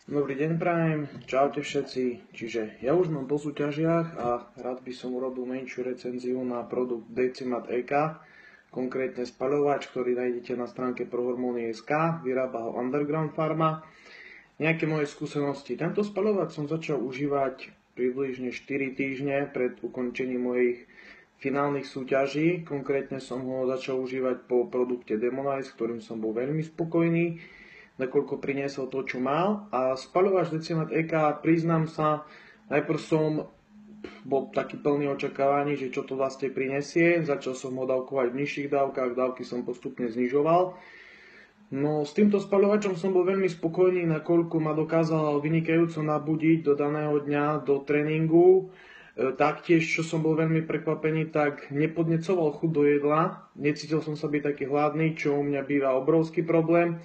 Dobrý deň prajem, čaute všetci. Čiže ja už mám po súťažiach a rád by som urobil menšiu recenziu na produkt Decimat EK, konkrétne spaľovač, ktorý nájdete na stránke prohormóny.sk, vyrába ho Underground Pharma. Nejaké moje skúsenosti. Tento spaľovač som začal užívať približne 4 týždne pred ukončením mojich finálnych súťaží. Konkrétne som ho začal užívať po produkte Demonize, s ktorým som bol veľmi spokojný, nakoľko priniesol to, čo mal. A spaľovač Decimat EK, priznám sa, najprv som bol taký plný očakávaní, že čo to vlastne prinesie. Začal som ho dávkovať v nižších dávkach, dávky som postupne znižoval. No s týmto spaľovačom som bol veľmi spokojný, nakoľko ma dokázal vynikajúco nabudiť do daného dňa, do tréningu. Taktiež, čo som bol veľmi prekvapený, tak nepodnecoval chuť do jedla. Necítil som sa byť taký hladný, čo u mňa býva obrovský problém.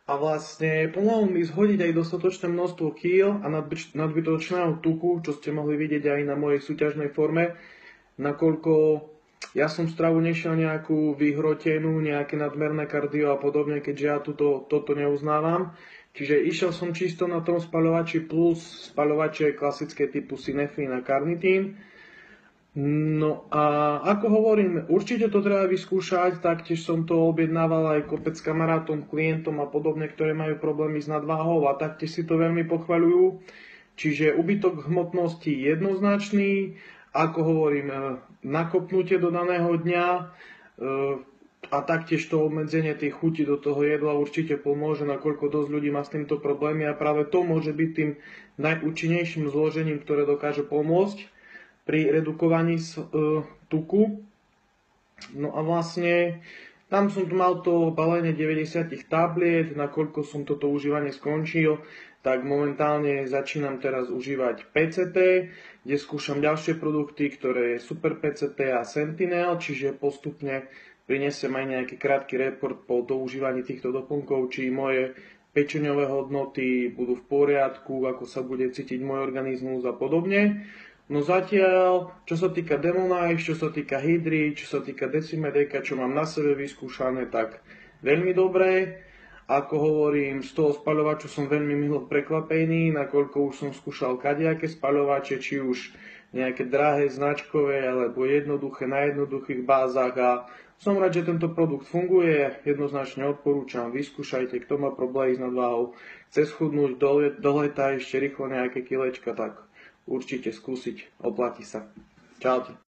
A vlastne pomohol mi zhodiť aj dostatočné množstvo kíl a nadbytočného tuku, čo ste mohli vidieť aj na mojej súťažnej forme, nakoľko ja som stravu nešiel nejakú vyhrotenú, nejaké nadmerné kardio a podobne, keďže ja toto neuznávam. Čiže išiel som čisto na tom spaľovači plus spaľovače klasické typu Synefin a Carnitin. No a ako hovorím, určite to treba vyskúšať, taktiež som to objednával aj kopec kamarátom, klientom a podobne, ktoré majú problémy s nadváhou a taktiež si to veľmi pochvaľujú. Čiže úbytok hmotnosti jednoznačný, ako hovorím, nakopnutie do daného dňa a taktiež to obmedzenie tej chuti do toho jedla určite pomôže, nakoľko dosť ľudí má s týmto problémy a práve to môže byť tým najúčinnejším zložením, ktoré dokáže pomôcť pri redukovaní tuku. No a vlastne tam som tu mal to balenie 90 tabliet, nakoľko som toto užívanie skončil, tak momentálne začínam teraz užívať PCT, kde skúšam ďalšie produkty, ktoré je Super PCT a Sentinel, čiže postupne prinesem aj nejaký krátky report po doužívaní týchto doplnkov, či moje pečeňové hodnoty budú v poriadku, ako sa bude cítiť môj organizmus a podobne. No zatiaľ, čo sa týka Demonize, čo sa týka Hydry, čo sa týka Decimat EK, čo mám na sebe vyskúšané, tak veľmi dobré. Ako hovorím, z toho spaľovaču som veľmi milo prekvapený, nakoľko už som skúšal kadejaké spaľovače, či už nejaké drahé, značkové, alebo jednoduché, na jednoduchých bázach a som rád, že tento produkt funguje, jednoznačne odporúčam, vyskúšajte, kto má problémy s nadváhou, chce schudnúť do leta ešte rýchlo nejaké kilečka, tak určite skúsiť, oplatí sa. Čaute.